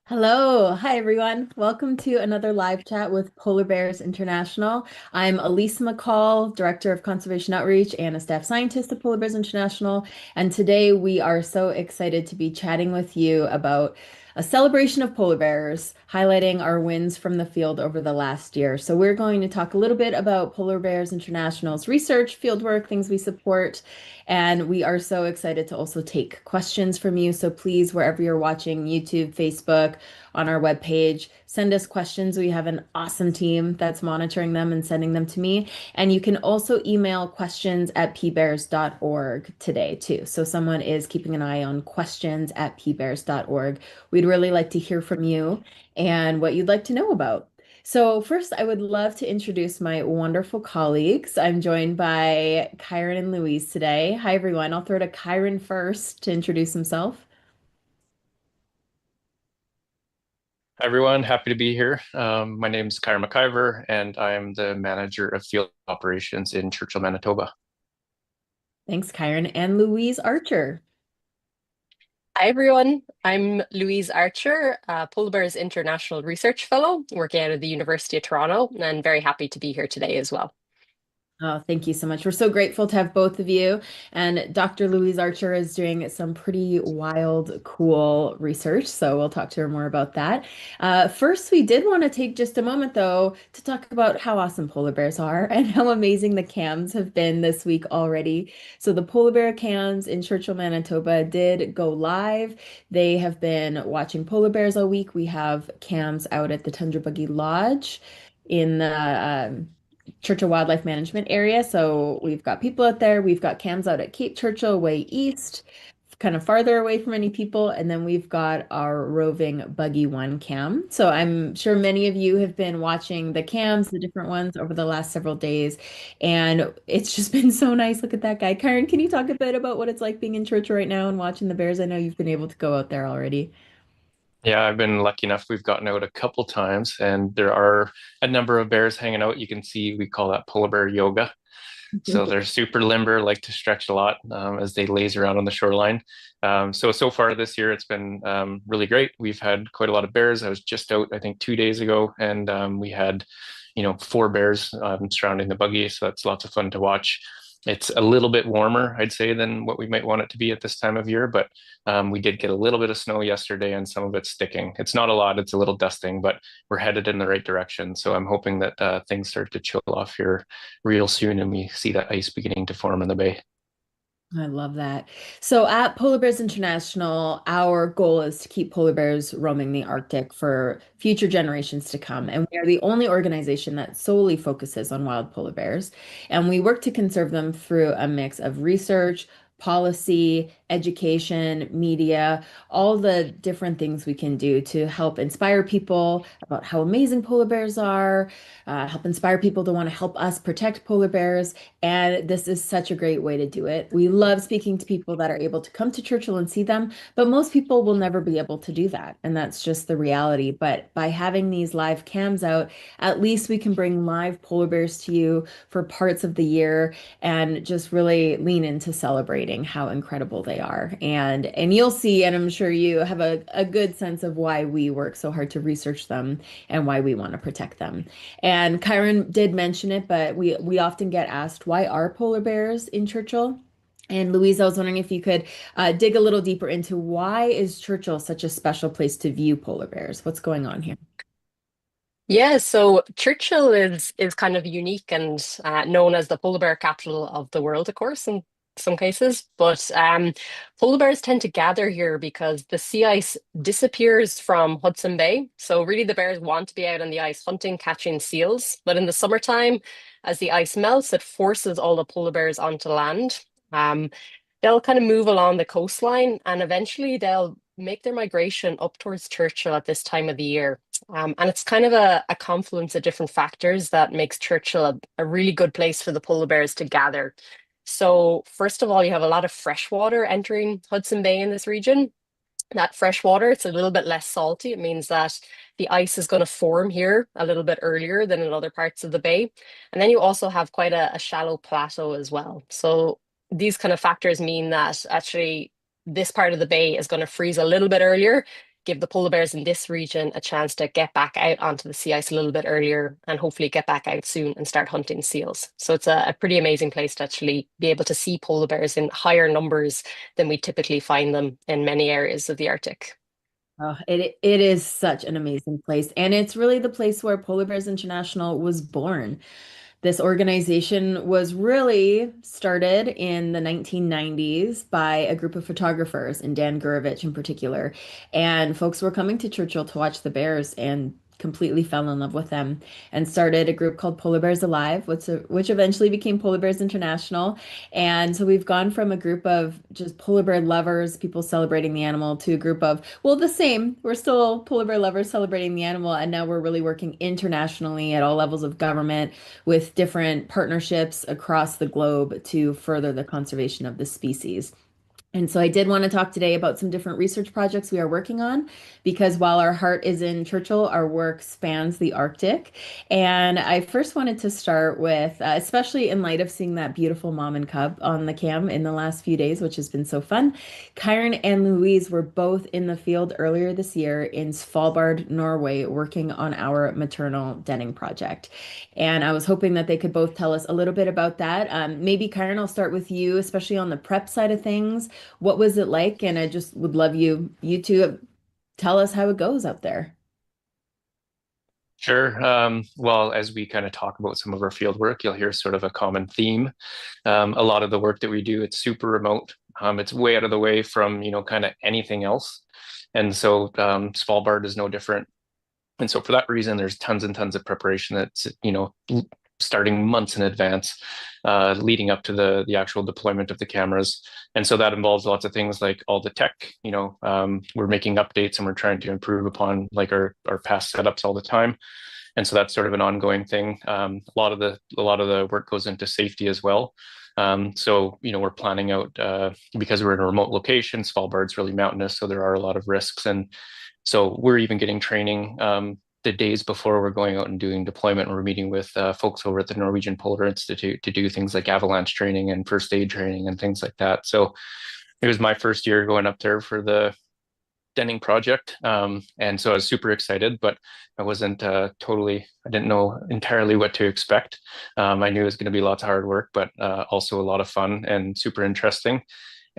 Hello. Hi, everyone. Welcome to another live chat with Polar Bears International. I'm Elise McCall, Director of Conservation Outreach and a staff scientist at Polar Bears International. And today we are so excited to be chatting with you about a celebration of polar bears, highlighting our wins from the field over the last year. So we're going to talk a little bit about Polar Bears International's research, fieldwork, things we support, and we are so excited to also take questions from you. So please, wherever you're watching, YouTube, Facebook, on our webpage, send us questions. We have an awesome team that's monitoring them and sending them to me. And you can also email questions at pbears.org today, too. So someone is keeping an eye on questions at pbears.org. We'd really like to hear from you and what you'd like to know about. So first, I would love to introduce my wonderful colleagues. I'm joined by Kyron and Louise today. Hi, everyone. I'll throw to Kyron first to introduce himself. Hi, everyone. Happy to be here. My name is Kyra McIver, and I am the manager of field operations in Churchill, Manitoba. Thanks, Kyron. And Louise Archer. Hi everyone, I'm Louise Archer, Polar Bears International Research Fellow working out of the University of Toronto, and very happy to be here today as well. Oh, thank you so much. We're so grateful to have both of you. And Dr. Louise Archer is doing some pretty wild, cool research. So we'll talk to her more about that. First, we did want to take just a moment, though, to talk about how awesome polar bears are and how amazing the cams have been this week already. So the polar bear cams in Churchill, Manitoba did go live. They have been watching polar bears all week. We have cams out at the Tundra Buggy Lodge in the Churchill Wildlife Management area. So we've got people out there. We've got cams out at Cape Churchill, way east, kind of farther away from any people. And then we've got our roving Buggy One cam. So I'm sure many of you have been watching the cams, the different ones over the last several days. And it's just been so nice. Look at that guy. Karen, can you talk a bit about what it's like being in Churchill right now and watching the bears? I know you've been able to go out there already. Yeah, I've been lucky enough. We've gotten out a couple times, and there are a number of bears hanging out. You can see we call that polar bear yoga. So they're super limber, like to stretch a lot as they laze around on the shoreline. So far this year, it's been really great. We've had quite a lot of bears. I was just out, I think, 2 days ago, and we had, four bears surrounding the buggy. So that's lots of fun to watch. It's a little bit warmer, I'd say, than what we might want it to be at this time of year, but we did get a little bit of snow yesterday and some of it's sticking. It's not a lot, it's a little dusting, but we're headed in the right direction. So I'm hoping that things start to chill off here real soon and we see that ice beginning to form in the bay. I love that. So at Polar Bears International, our goal is to keep polar bears roaming the Arctic for future generations to come. And we are the only organization that solely focuses on wild polar bears. And we work to conserve them through a mix of research, policy, education, media, all the different things we can do to help inspire people about how amazing polar bears are, help inspire people to want to help us protect polar bears. And this is such a great way to do it. We love speaking to people that are able to come to Churchill and see them, but most people will never be able to do that. And that's just the reality. But by having these live cams out, at least we can bring live polar bears to you for parts of the year and just really lean into celebrating how incredible they are. And you'll see, and I'm sure you have a good sense of why we work so hard to research them and why we want to protect them. And Kyron did mention it, but we often get asked, why are polar bears in Churchill? And Louise, I was wondering if you could dig a little deeper into why is Churchill such a special place to view polar bears? What's going on here? Yeah, so Churchill is kind of unique and known as the polar bear capital of the world, of course, in some cases. But polar bears tend to gather here because the sea ice disappears from Hudson Bay. So really, the bears want to be out on the ice hunting, catching seals. But in the summertime, as the ice melts, it forces all the polar bears onto land. Um, they'll kind of move along the coastline, and eventually they'll make their migration up towards Churchill at this time of the year. And it's kind of a confluence of different factors that makes Churchill a really good place for the polar bears to gather. So, first of all, you have a lot of fresh water entering Hudson Bay in this region. That fresh water, it's a little bit less salty. It means that the ice is going to form here a little bit earlier than in other parts of the bay. And then you also have quite a shallow plateau as well. So, these kind of factors mean that actually this part of the bay is going to freeze a little bit earlier, give the polar bears in this region a chance to get back out onto the sea ice a little bit earlier and hopefully get back out soon and start hunting seals. So it's a pretty amazing place to actually be able to see polar bears in higher numbers than we typically find them in many areas of the Arctic. Oh, it is such an amazing place. And it's really the place where Polar Bears International was born. This organization was really started in the 1990s by a group of photographers, and Dan Gurevich in particular. And folks were coming to Churchill to watch the bears and completely fell in love with them and started a group called Polar Bears Alive, which eventually became Polar Bears International. And so we've gone from a group of just polar bear lovers, people celebrating the animal, to a group of, well, the same. We're still polar bear lovers celebrating the animal. And now we're really working internationally at all levels of government with different partnerships across the globe to further the conservation of the species. And so I did want to talk today about some different research projects we are working on because while our heart is in Churchill, our work spans the Arctic. And I first wanted to start with, especially in light of seeing that beautiful mom and cub on the cam in the last few days, which has been so fun. Kyron and Louise were both in the field earlier this year in Svalbard, Norway, working on our maternal denning project. And I was hoping that they could both tell us a little bit about that. Maybe Kyron, I'll start with you, especially on the prep side of things. What was it like? And I just would love you to tell us how it goes out there. Sure. Well, as we kind of talk about some of our field work, you'll hear sort of a common theme. A lot of the work that we do, it's super remote. It's way out of the way from, kind of anything else. And so Svalbard is no different. And so for that reason, there's tons and tons of preparation that's, starting months in advance, leading up to the actual deployment of the cameras. And so that involves lots of things like all the tech, we're making updates and we're trying to improve upon like our past setups all the time. And so that's sort of an ongoing thing. A lot of the work goes into safety as well. So, we're planning out because we're in a remote location, Svalbard's really mountainous, so there are a lot of risks. And so we're even getting training the days before we're going out and doing deployment. We're meeting with folks over at the Norwegian Polar Institute to do things like avalanche training and first aid training and things like that. So it was my first year going up there for the denning project. And so I was super excited, but I wasn't I didn't know entirely what to expect. I knew it was going to be lots of hard work, but also a lot of fun and super interesting.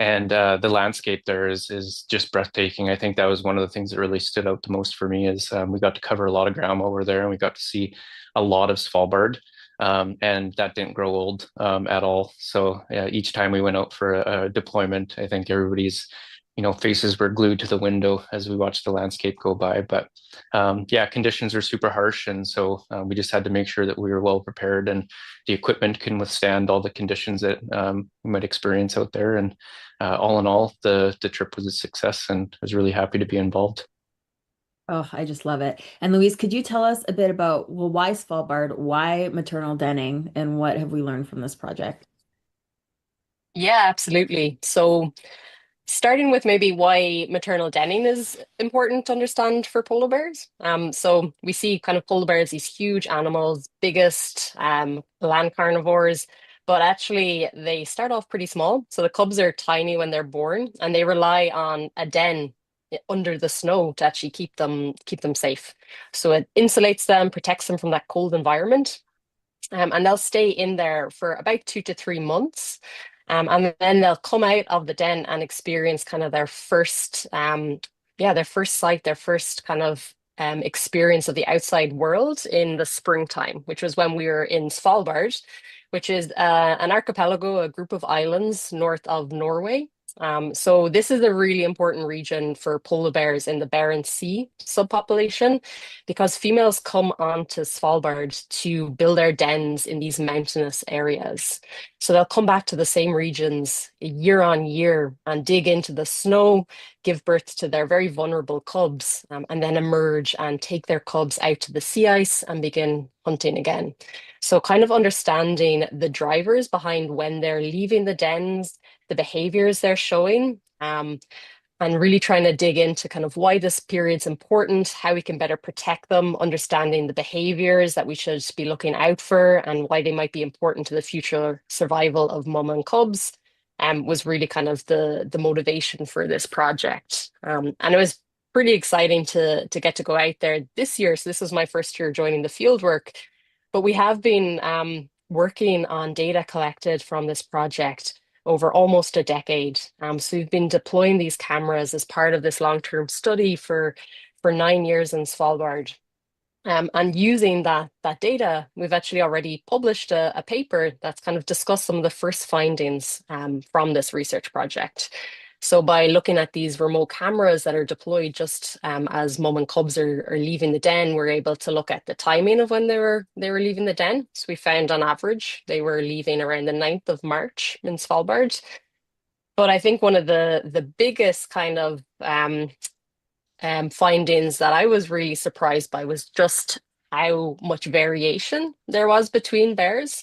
And the landscape there is just breathtaking. I think that was one of the things that really stood out the most for me is we got to cover a lot of ground while we were there, and we got to see a lot of Svalbard. And that didn't grow old at all. So each time we went out for a deployment, I think everybody's faces were glued to the window as we watched the landscape go by. But yeah, conditions are super harsh. And so we just had to make sure that we were well prepared and the equipment can withstand all the conditions that we might experience out there. And all in all, the trip was a success and I was really happy to be involved. Oh, I just love it. And Louise, could you tell us a bit about, well, why Svalbard, why maternal denning, and what have we learned from this project? Yeah, absolutely. So starting with maybe why maternal denning is important to understand for polar bears. So we see kind of polar bears, these huge animals, biggest land carnivores, but actually they start off pretty small. So the cubs are tiny when they're born, and they rely on a den under the snow to actually keep them safe. So it insulates them, protects them from that cold environment. And they'll stay in there for about 2 to 3 months. And then they'll come out of the den and experience kind of their first sight, their first kind of experience of the outside world in the springtime, which was when we were in Svalbard, which is an archipelago, a group of islands north of Norway. So this is a really important region for polar bears in the Barents Sea subpopulation because females come onto Svalbard to build their dens in these mountainous areas. So they'll come back to the same regions year on year and dig into the snow, give birth to their very vulnerable cubs, and then emerge and take their cubs out to the sea ice and begin hunting again. So kind of understanding the drivers behind when they're leaving the dens, the behaviors they're showing, and really trying to dig into kind of why this period's important, how we can better protect them, understanding the behaviors that we should be looking out for and why they might be important to the future survival of mum and cubs, was really kind of the motivation for this project. And it was pretty exciting to get to go out there this year. So this was my first year joining the field work, but we have been working on data collected from this project over almost a decade. So we've been deploying these cameras as part of this long-term study for 9 years in Svalbard. And using that data, we've actually already published a paper that's kind of discussed some of the first findings from this research project. So by looking at these remote cameras that are deployed just as mom and cubs are leaving the den, we're able to look at the timing of when they were leaving the den. So we found on average they were leaving around the 9th of March in Svalbard. But I think one of the biggest kind of findings that I was really surprised by was just how much variation there was between bears.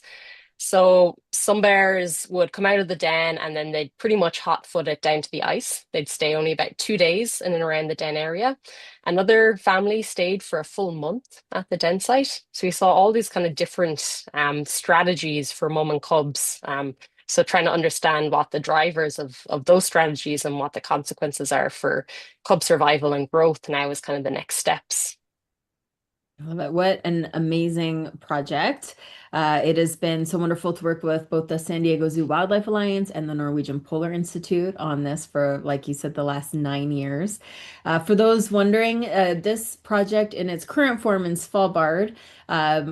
So some bears would come out of the den and then they'd pretty much hot foot it down to the ice. They'd stay only about 2 days in and around the den area. Another family stayed for a full month at the den site. So we saw all these kind of different strategies for mum and cubs. So trying to understand what the drivers of those strategies and what the consequences are for cub survival and growth now is kind of the next steps. I love it. What an amazing project. It has been so wonderful to work with both the San Diego Zoo Wildlife Alliance and the Norwegian Polar Institute on this for, like you said, the last 9 years. For those wondering, this project in its current form in Svalbard,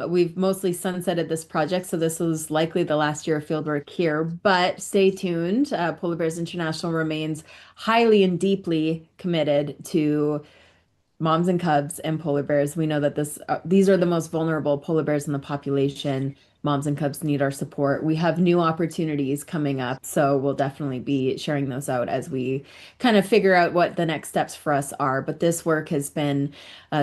we've mostly sunsetted this project, so this was likely the last year of fieldwork here, but stay tuned. Polar Bears International remains highly and deeply committed to moms and cubs and polar bears. We know that these are the most vulnerable polar bears in the population. Moms and cubs need our support. We have new opportunities coming up, so we'll definitely be sharing those out as we kind of figure out what the next steps for us are. But this work has been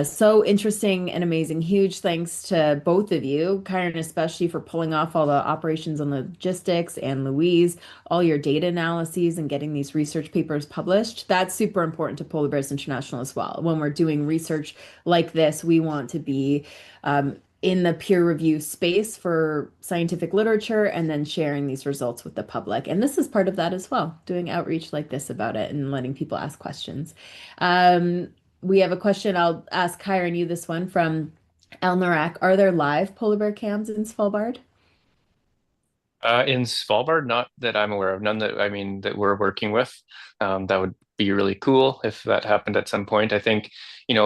so interesting and amazing. Huge thanks to both of you, Kyron, especially for pulling off all the operations and logistics, and Louise, all your data analyses and getting these research papers published. That's super important to Polar Bears International as well. When we're doing research like this, we want to be in the peer review space for scientific literature and then sharing these results with the public. And this is part of that as well, doing outreach like this about it and letting people ask questions. We have a question. I'll ask Kyron you this one from El Narak. Are there live polar bear cams in Svalbard? In Svalbard, not that I'm aware of, none that I mean that we're working with. That would be really cool if that happened at some point. I think,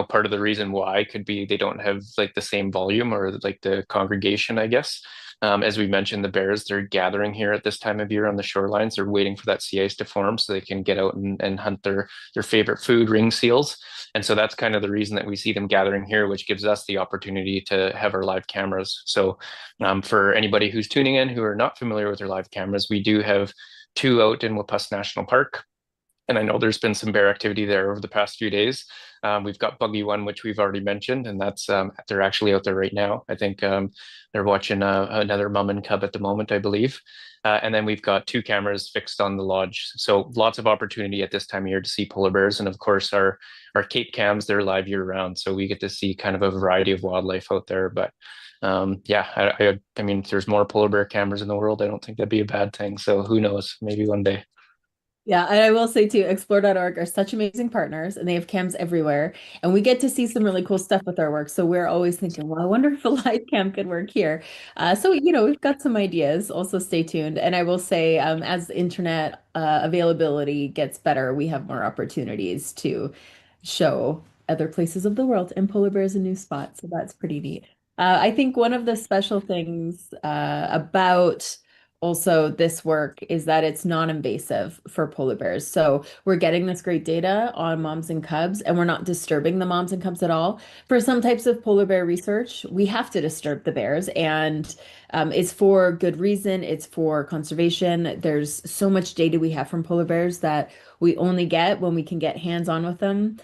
part of the reason why could be they don't have like the same volume or like the congregation, I guess. As we mentioned, the bears, they're gathering here at this time of year on the shorelines. They're waiting for that sea ice to form so they can get out and hunt their favorite food, ring seals. And so that's kind of the reason that we see them gathering here, which gives us the opportunity to have our live cameras. So for anybody who's tuning in who are not familiar with our live cameras, we do have two out in Wapuss National Park. And I know there's been some bear activity there over the past few days. We've got Buggy One, which we've already mentioned, and that's they're actually out there right now. I think they're watching another mum and cub at the moment, I believe. And then we've got two cameras fixed on the lodge. So lots of opportunity at this time of year to see polar bears. And of course, our Cape cams, they're live year round. So we get to see kind of a variety of wildlife out there. But yeah, I mean, if there's more polar bear cameras in the world, I don't think that'd be a bad thing. So who knows? Maybe one day. Yeah, and I will say too, explore.org are such amazing partners and they have cams everywhere. And we get to see some really cool stuff with our work. So we're always thinking, well, I wonder if a live cam could work here. So, we've got some ideas. Also, stay tuned. And I will say, as internet availability gets better, we have more opportunities to show other places of the world and polar bears in new spots. So that's pretty neat. I think one of the special things about also this work is that it's non-invasive for polar bears. So we're getting this great data on moms and cubs, and we're not disturbing the moms and cubs at all. For some types of polar bear research, we have to disturb the bears, and it's for good reason. It's for conservation. There's so much data we have from polar bears that we only get when we can get hands-on with them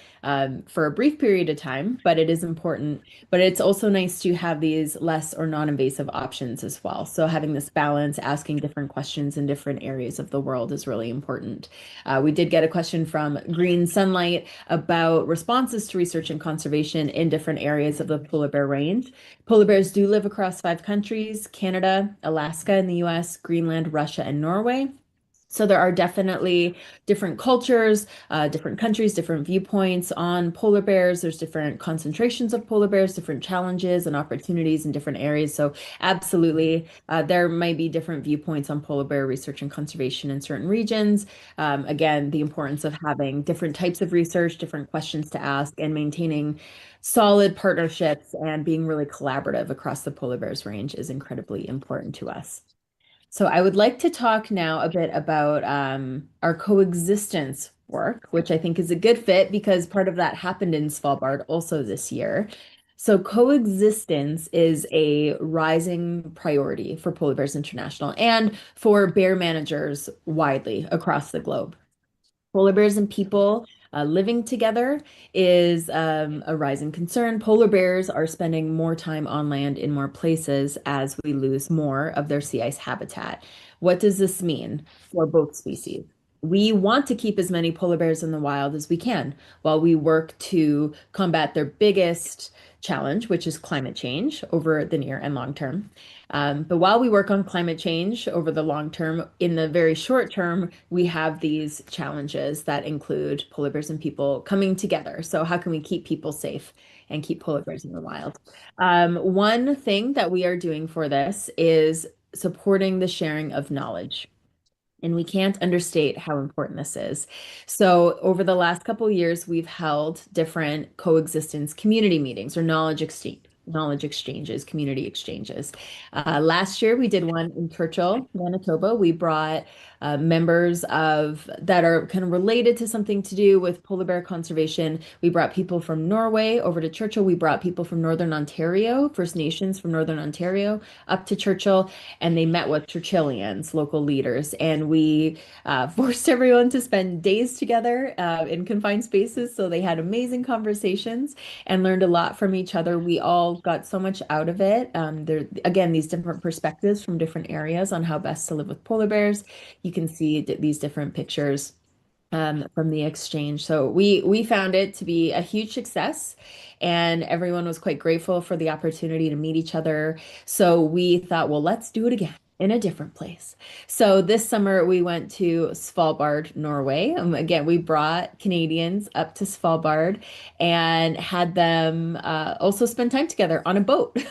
for a brief period of time, but it is important. But it's also nice to have these less or non-invasive options as well. So having this balance, asking different questions in different areas of the world is really important. We did get a question from Green Sunlight about responses to research and conservation in different areas of the polar bear range. Polar bears do live across 5 countries: Canada, Alaska in the US, Greenland, Russia, and Norway. So there are definitely different cultures, different countries, different viewpoints on polar bears. There's different concentrations of polar bears, different challenges and opportunities in different areas. So absolutely, there might be different viewpoints on polar bear research and conservation in certain regions. Again, the importance of having different types of research, different questions to ask, and maintaining solid partnerships and being really collaborative across the polar bears range is incredibly important to us. So I would like to talk now a bit about our coexistence work, which I think is a good fit because part of that happened in Svalbard also this year. So coexistence is a rising priority for Polar Bears International and for bear managers widely across the globe. Polar bears and people living together is a rising concern. Polar bears are spending more time on land in more places as we lose more of their sea ice habitat. What does this mean for both species? We want to keep as many polar bears in the wild as we can while we work to combat their biggest challenge, which is climate change over the near and long term. But while we work on climate change over the long term, in the very short term, we have these challenges that include polar bears and people coming together. So, how can we keep people safe and keep polar bears in the wild? One thing that we are doing for this is supporting the sharing of knowledge. And we can't understate how important this is. So, over the last couple of years, we've held different coexistence community meetings or knowledge exchanges, community exchanges. Last year, we did one in Churchill, Manitoba. We brought members of that are kind of related to something to do with polar bear conservation. We brought people from Norway over to Churchill. We brought people from Northern Ontario, First Nations from Northern Ontario, up to Churchill, and they met with Churchillians, local leaders, and we forced everyone to spend days together in confined spaces. So they had amazing conversations and learned a lot from each other. We all got so much out of it. There, again, these different perspectives from different areas on how best to live with polar bears. You can see these different pictures from the exchange. So we found it to be a huge success, and everyone was quite grateful for the opportunity to meet each other. So we thought, well, let's do it again in a different place. So this summer we went to Svalbard, Norway. Again, we brought Canadians up to Svalbard and had them also spend time together on a boat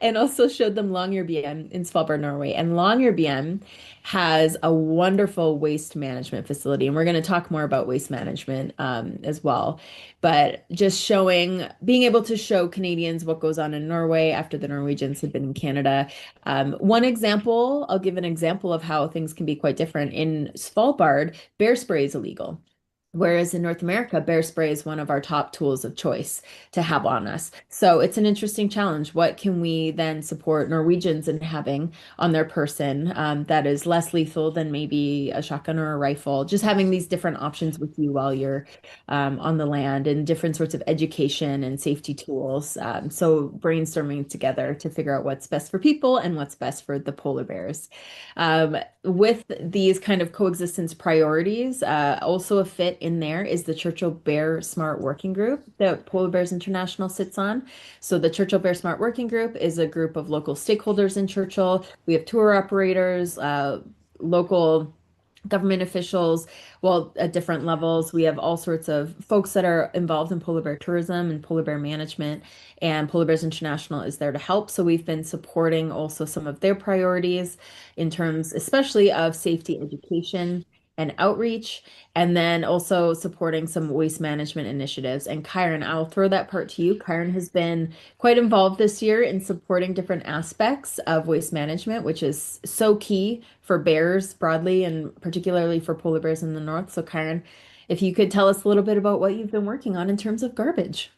and also showed them Longyearbyen in Svalbard, Norway. And Longyearbyen has a wonderful waste management facility. And we're going to talk more about waste management as well. But just being able to show Canadians what goes on in Norway after the Norwegians have been in Canada. One example, I'll give an example of how things can be quite different. In Svalbard, bear spray is illegal. Whereas in North America, bear spray is one of our top tools of choice to have on us. So it's an interesting challenge. What can we then support Norwegians in having on their person that is less lethal than maybe a shotgun or a rifle? Just having these different options with you while you're on the land and different sorts of education and safety tools. So brainstorming together to figure out what's best for people and what's best for the polar bears. With these kind of coexistence priorities, also a fit in there is the Churchill Bear Smart Working Group that Polar Bears International sits on. So the Churchill Bear Smart Working Group is a group of local stakeholders in Churchill. We have tour operators, local government officials, well, at different levels. We have all sorts of folks that are involved in polar bear tourism and polar bear management, and Polar Bears International is there to help. So we've been supporting also some of their priorities in terms, especially of safety education and outreach, and then also supporting some waste management initiatives. And Kyron, I'll throw that part to you. Kyron has been quite involved this year in supporting different aspects of waste management, which is so key for bears broadly and particularly for polar bears in the north. So, Kyron, if you could tell us a little bit about what you've been working on in terms of garbage.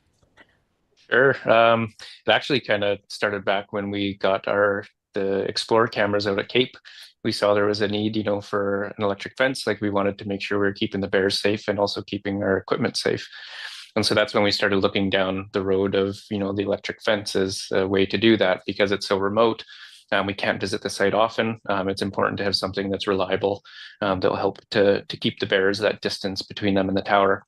Sure. It actually kind of started back when we got the Explorer cameras out at Cape. We saw there was a need, for an electric fence. Like we wanted to make sure we were keeping the bears safe and also keeping our equipment safe. And so that's when we started looking down the road of, the electric fence as a way to do that because it's so remote. We can't visit the site often. It's important to have something that's reliable that will help to keep the bears that distance between them and the tower.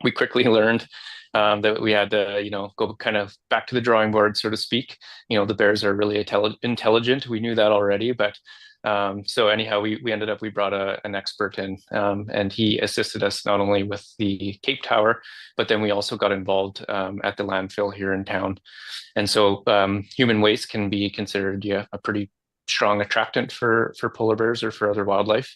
We quickly learned that we had to, go kind of back to the drawing board, so to speak. The bears are really intelligent. We knew that already, but So anyhow, we ended up, we brought an expert in, and he assisted us not only with the Cape Tower, but then we also got involved at the landfill here in town. And so human waste can be considered, yeah, a pretty strong attractant for polar bears or for other wildlife.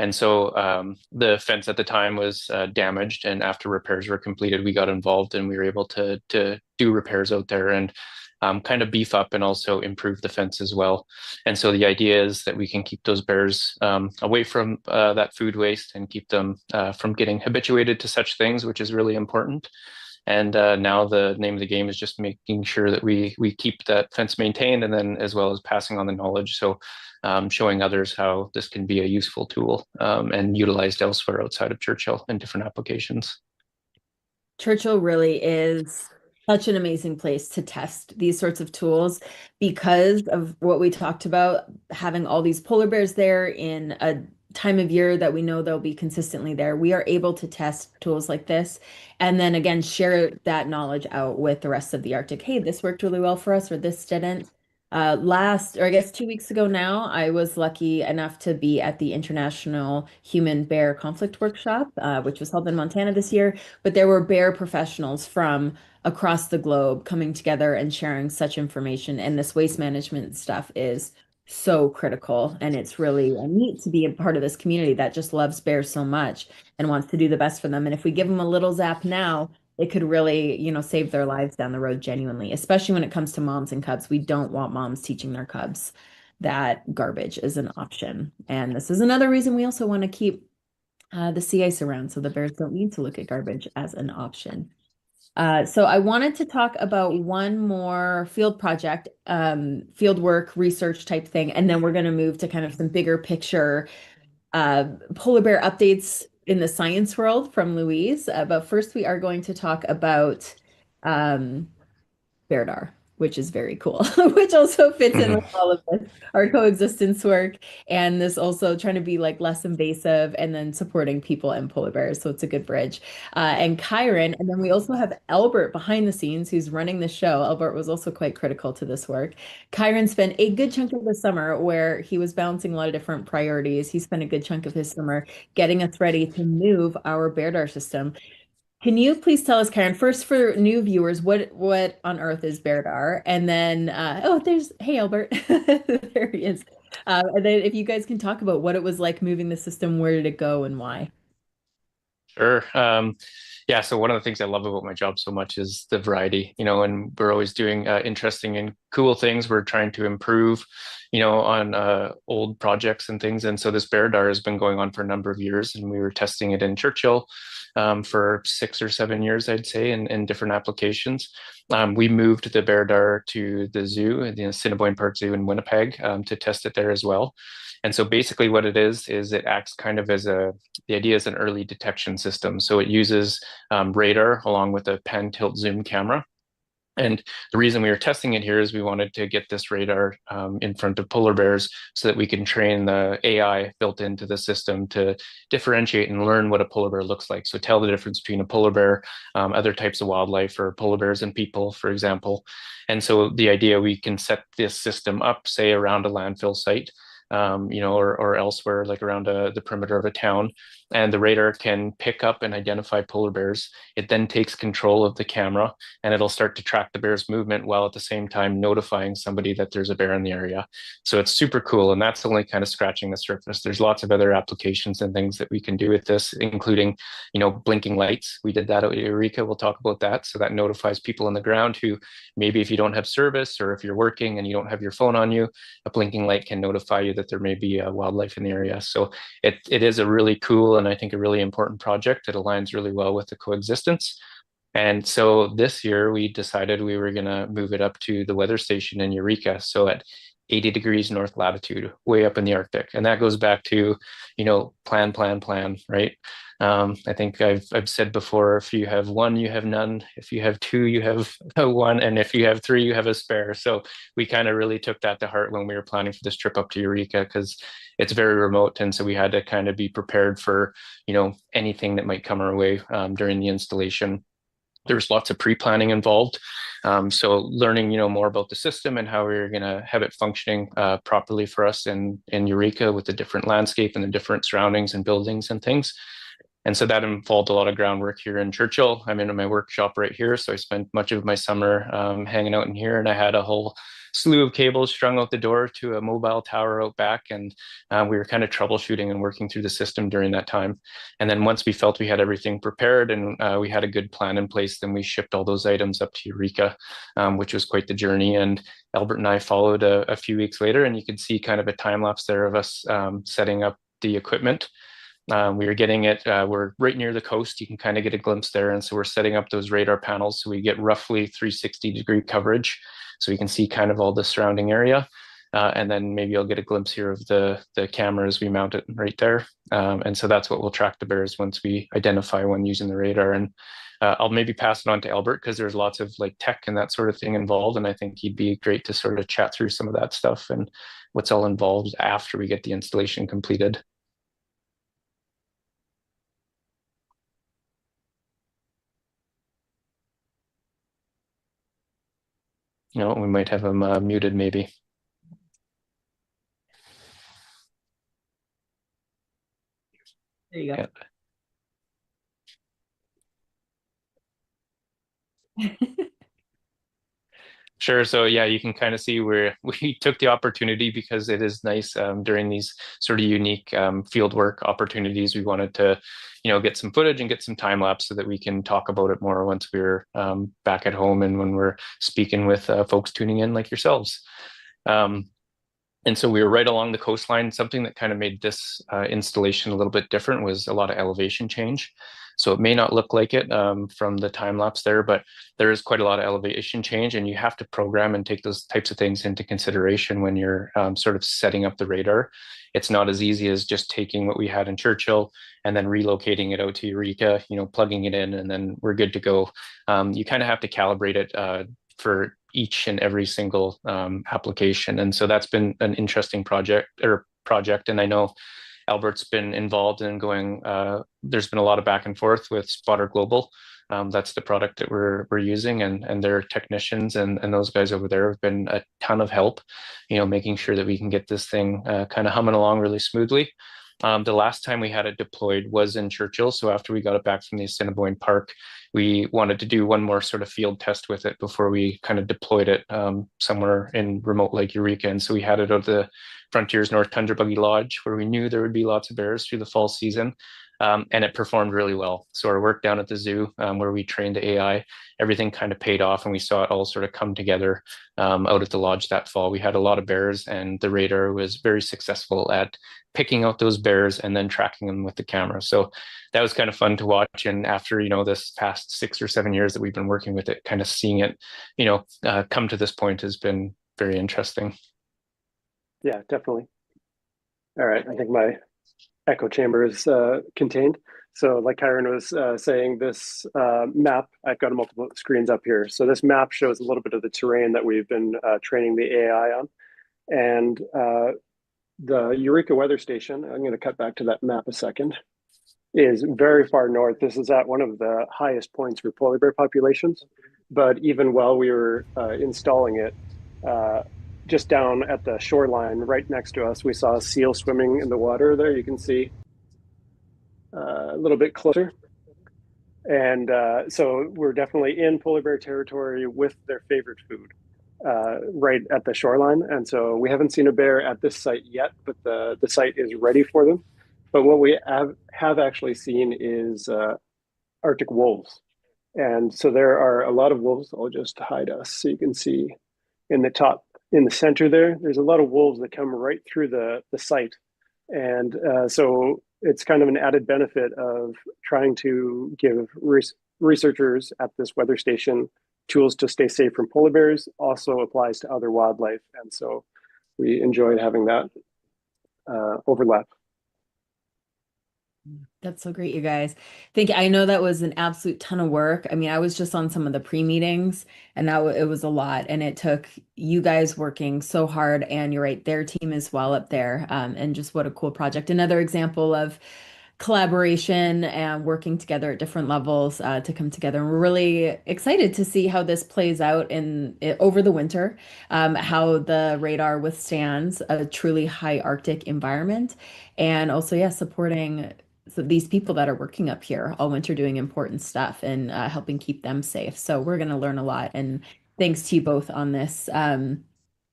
And so the fence at the time was damaged, and after repairs were completed, we got involved and we were able to do repairs out there and kind of beef up and also improve the fence as well. And so the idea is that we can keep those bears away from that food waste and keep them from getting habituated to such things, which is really important. And now the name of the game is just making sure that we keep that fence maintained, and then as well as passing on the knowledge. So showing others how this can be a useful tool and utilized elsewhere outside of Churchill in different applications. Churchill really is such an amazing place to test these sorts of tools because of what we talked about, having all these polar bears there in a time of year that we know they'll be consistently there. We are able to test tools like this and then again share that knowledge out with the rest of the Arctic. Hey, this worked really well for us, or this didn't. Or I guess 2 weeks ago now, I was lucky enough to be at the International Human Bear Conflict Workshop, which was held in Montana this year. But there were bear professionals from across the globe coming together and sharing such information. And this waste management stuff is so critical. And it's really neat to be a part of this community that just loves bears so much and wants to do the best for them. And if we give them a little zap now, it could really, save their lives down the road genuinely, especially when it comes to moms and cubs. We don't want moms teaching their cubs that garbage is an option. And this is another reason we also want to keep the sea ice around so the bears don't need to look at garbage as an option. So I wanted to talk about one more field project, field work, research type thing, and then we're going to move to kind of some bigger picture polar bear updates in the science world from Louise. But first, we are going to talk about um, Berdar, which is very cool, which also fits in with all of this, our coexistence work, and this also trying to be like less invasive and then supporting people and polar bears. So it's a good bridge. And Kyron, and then we also have Albert behind the scenes who's running the show. Albert was also quite critical to this work. Kyron spent a good chunk of the summer where he was balancing a lot of different priorities. He spent a good chunk of his summer getting us ready to move our Berdar system. Can you please tell us, Karen, first for new viewers, what on earth is Berdar? And then, hey, Albert, there he is. And then if you guys can talk about what it was like moving the system, where did it go and why? Sure. Yeah, so one of the things I love about my job so much is the variety, and we're always doing interesting and cool things. We're trying to improve, on old projects and things. And so this Beardar has been going on for a number of years, and we were testing it in Churchill for 6 or 7 years, I'd say, in different applications. We moved the Beardar to the zoo, the Assiniboine Park Zoo in Winnipeg, to test it there as well. And so basically what it is it acts kind of as the idea is an early detection system. So it uses radar along with a pan tilt zoom camera. And the reason we were testing it here is we wanted to get this radar in front of polar bears so that we can train the AI built into the system to differentiate and learn what a polar bear looks like. So tell the difference between a polar bear, other types of wildlife, or polar bears and people, for example. And so the idea, we can set this system up, say, around a landfill site, or elsewhere, like around the perimeter of a town. And the radar can pick up and identify polar bears. It then takes control of the camera, and it'll start to track the bear's movement while at the same time notifying somebody that there's a bear in the area. So it's super cool. And that's only kind of scratching the surface. There's lots of other applications and things that we can do with this, including, blinking lights. We did that at Eureka. We'll talk about that. So that notifies people on the ground who maybe, if you don't have service or if you're working and you don't have your phone on you, a blinking light can notify you that there may be wildlife in the area. So it is a really cool and I think a really important project. It aligns really well with the coexistence. And so this year we decided we were going to move it up to the weather station in Eureka. So at 80 degrees north latitude, way up in the Arctic. And that goes back to, plan, right? I think I've said before, if you have one, you have none. If you have two, you have one. And if you have three, you have a spare. So we kind of really took that to heart when we were planning for this trip up to Eureka, because it's very remote. And so we had to kind of be prepared for, anything that might come our way during the installation. There's lots of pre-planning involved. So learning, more about the system and how we're going to have it functioning properly for us in Eureka with the different landscape and the different surroundings and buildings and things. And so that involved a lot of groundwork here in Churchill. I'm in my workshop right here. So I spent much of my summer hanging out in here, and I had a whole slew of cables strung out the door to a mobile tower out back. And we were kind of troubleshooting and working through the system during that time. And then once we felt we had everything prepared and we had a good plan in place, then we shipped all those items up to Eureka, which was quite the journey. And Albert and I followed a few weeks later, and you can see kind of a time lapse there of us setting up the equipment. We are getting it, we're right near the coast. You can kind of get a glimpse there. And so we're setting up those radar panels so we get roughly 360-degree coverage. So we can see kind of all the surrounding area. And then maybe you'll get a glimpse here of the camera as we mount it right there. And so that's what will track the bears once we identify one using the radar. And I'll maybe pass it on to Albert because there's lots of like tech and that sort of thing involved. And I think he'd be great to sort of chat through some of that stuff and what's all involved after we get the installation completed. We might have him muted maybe. There you go. Yeah. Sure. So yeah, you can kind of see where we took the opportunity because it is nice during these sort of unique field work opportunities. We wanted to, get some footage and get some time lapse so that we can talk about it more once we're back at home and when we're speaking with folks tuning in like yourselves. And so we were right along the coastline. Something that kind of made this installation a little bit different was a lot of elevation change. So it may not look like it from the time lapse there, but there is quite a lot of elevation change, and you have to program and take those types of things into consideration when you're sort of setting up the radar. It's not as easy as just taking what we had in Churchill and then relocating it out to Eureka, plugging it in, and then we're good to go. You kind of have to calibrate it for each and every single application. And so that's been an interesting project. And I know Albert's been involved in going, there's been a lot of back and forth with Spotter Global. That's the product that we're using, and their technicians and those guys over there have been a ton of help, making sure that we can get this thing kind of humming along really smoothly. The last time we had it deployed was in Churchill. So after we got it back from the Assiniboine Park, we wanted to do one more sort of field test with it before we kind of deployed it somewhere in remote Lake Eureka. And so we had it at the Frontiers North Tundra Buggy Lodge, where we knew there would be lots of bears through the fall season. And it performed really well. So our work down at the zoo, where we trained the AI, everything kind of paid off, and we saw it all sort of come together out at the lodge that fall. We had a lot of bears, and the radar was very successful at picking out those bears and then tracking them with the camera. So that was kind of fun to watch. And after, this past 6 or 7 years that we've been working with it, kind of seeing it, come to this point has been very interesting. Yeah, definitely. All right. I think my echo chamber is contained. So like Kyron was saying, this map, I've got multiple screens up here. So this map shows a little bit of the terrain that we've been training the AI on. And the Eureka Weather Station, I'm going to cut back to that map a second, is very far north. This is at one of the highest points for polar bear populations. But even while we were installing it, just down at the shoreline right next to us, we saw a seal swimming in the water there. You can see a little bit closer. And so we're definitely in polar bear territory with their favorite food right at the shoreline. And so we haven't seen a bear at this site yet, but the site is ready for them. But what we have actually seen is Arctic wolves. And so there are a lot of wolves. I'll just hide us so you can see in the center there's a lot of wolves that come right through the site. And so it's kind of an added benefit of trying to give researchers at this weather station tools to stay safe from polar bears also applies to other wildlife. And so we enjoyed having that overlap. That's so great, you guys. I know that was an absolute ton of work. I mean, I was just on some of the pre-meetings, and it was a lot, and it took you guys working so hard, and you're right, their team as well up there. And just what a cool project. Another example of collaboration and working together at different levels to come together. And we're really excited to see how this plays out over the winter, how the radar withstands a truly high Arctic environment, and also, yeah, supporting these people that are working up here all winter doing important stuff and helping keep them safe. So we're going to learn a lot. And thanks to you both on this.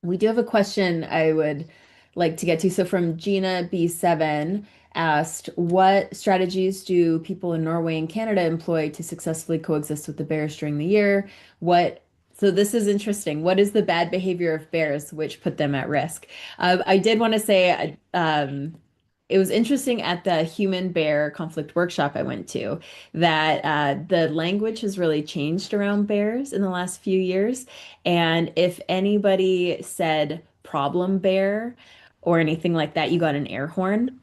We do have a question I would like to get to. So from Gina B7 asked, what strategies do people in Norway and Canada employ to successfully coexist with the bears during the year? So this is interesting. What is the bad behavior of bears which put them at risk? I did want to say it was interesting at the human bear conflict workshop I went to that the language has really changed around bears in the last few years. And if anybody said problem bear or anything like that, you got an air horn.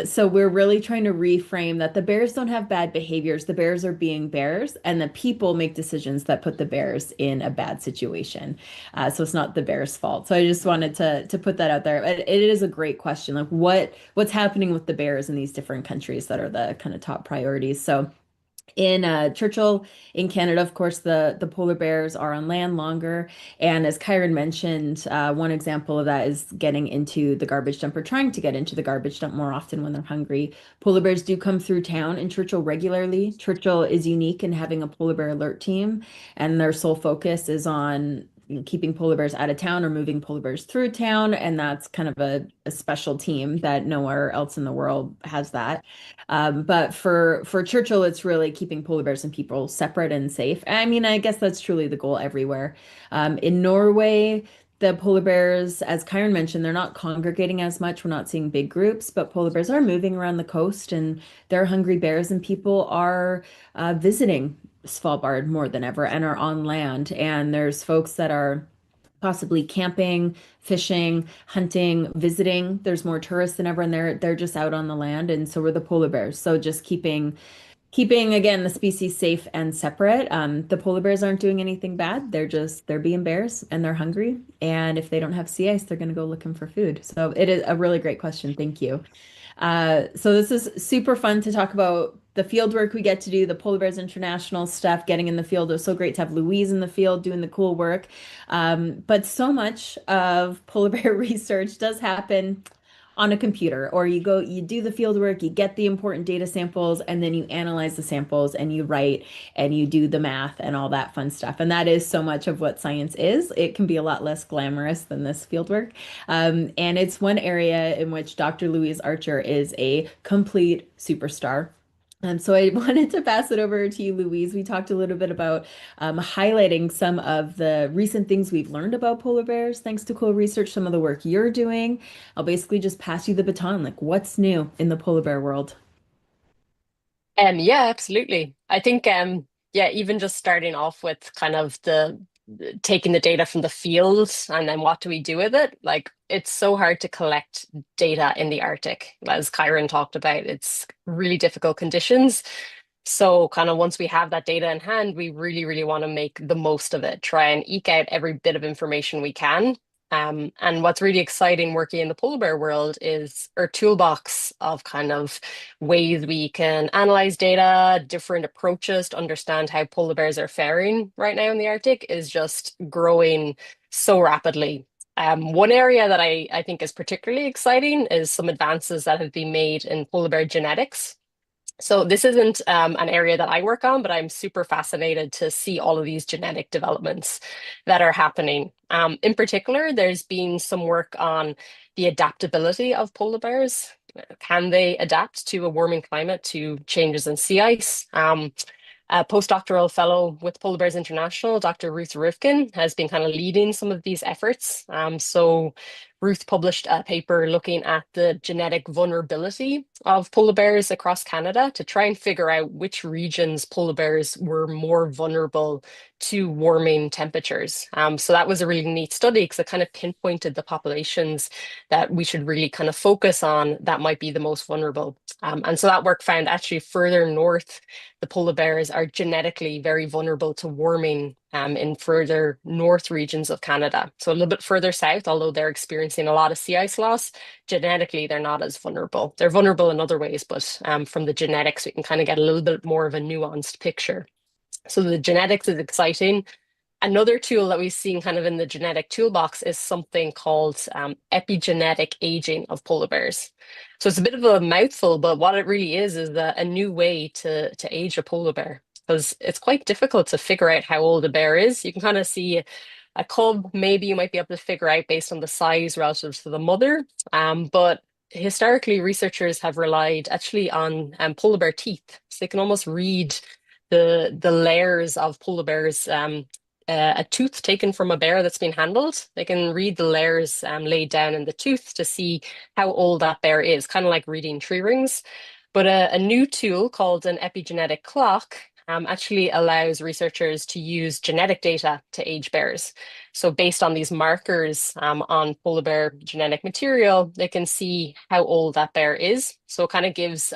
So we're really trying to reframe that the bears don't have bad behaviors. The bears are being bears, and the people make decisions that put the bears in a bad situation. So it's not the bears' fault. So I just wanted to put that out there. It is a great question. Like what's happening with the bears in these different countries that are the kind of top priorities. So in Churchill in Canada, of course, the polar bears are on land longer. And as Kyron mentioned, one example of that is getting into the garbage dump or trying to get into the garbage dump more often when they're hungry. Polar bears do come through town in Churchill regularly. Churchill is unique in having a polar bear alert team, and their sole focus is on keeping polar bears out of town or moving polar bears through town. And that's kind of a special team that nowhere else in the world has that. But for Churchill, it's really keeping polar bears and people separate and safe. I mean, I guess that's truly the goal everywhere. In Norway, the polar bears, as Kyron mentioned, they're not congregating as much. We're not seeing big groups, but polar bears are moving around the coast, and they're hungry bears, and people are visiting Svalbard more than ever and are on land. And there's folks that are possibly camping, fishing, hunting, visiting. There's more tourists than ever, and they're just out on the land, and so are the polar bears. So just keeping again the species safe and separate. The polar bears aren't doing anything bad. They're being bears and they're hungry. And if they don't have sea ice, they're going to go looking for food. So it is a really great question. Thank you. So this is super fun to talk about the field work we get to do, the Polar Bears International stuff, getting in the field. It was so great to have Louise in the field doing the cool work. But so much of polar bear research does happen on a computer, or you do the field work, you get the important data samples, and then you analyze the samples and you write and you do the math and all that fun stuff. And that is so much of what science is. It can be a lot less glamorous than this field work. And it's one area in which Dr. Louise Archer is a complete superstar. So I wanted to pass it over to you, Louise. We talked a little bit about highlighting some of the recent things we've learned about polar bears, thanks to co-research, some of the work you're doing. I'll basically just pass you the baton, like what's new in the polar bear world? Yeah, absolutely. I think yeah, even just starting off with kind of the taking the data from the field and then what do we do with it? Like it's so hard to collect data in the Arctic. As Kyron talked about, it's really difficult conditions. So kind of once we have that data in hand, we really, really want to make the most of it, try and eke out every bit of information we can. And what's really exciting working in the polar bear world is our toolbox of kind of ways we can analyze data, different approaches to understand how polar bears are faring right now in the Arctic is just growing so rapidly. One area that I think is particularly exciting is some advances that have been made in polar bear genetics. So this isn't an area that I work on, but I'm super fascinated to see all of these genetic developments that are happening. In particular, there's been some work on the adaptability of polar bears. Can they adapt to a warming climate, to changes in sea ice? A postdoctoral fellow with Polar Bears International, Dr. Ruth Rivkin, has been kind of leading some of these efforts. So Ruth published a paper looking at the genetic vulnerability of polar bears across Canada to try and figure out which regions polar bears were more vulnerable to warming temperatures. So that was a really neat study because it kind of pinpointed the populations that we should really kind of focus on that might be the most vulnerable. And so that work found actually further north, the polar bears are genetically very vulnerable to warming in further north regions of Canada. So a little bit further south, although they're experiencing a lot of sea ice loss, genetically they're not as vulnerable. They're vulnerable in other ways, but from the genetics, we can kind of get a little bit more of a nuanced picture. So the genetics is exciting. Another tool that we've seen kind of in the genetic toolbox is something called epigenetic aging of polar bears. So it's a bit of a mouthful, but what it really is a new way to age a polar bear, because it's quite difficult to figure out how old a bear is. You can kind of see a cub, maybe you might be able to figure out based on the size relative to the mother. But historically, researchers have relied actually on polar bear teeth. So they can almost read the layers of polar bears a tooth taken from a bear that's been handled. They can read the layers laid down in the tooth to see how old that bear is, kind of like reading tree rings. But a new tool called an epigenetic clock actually allows researchers to use genetic data to age bears. So based on these markers on polar bear genetic material, they can see how old that bear is. So it kind of gives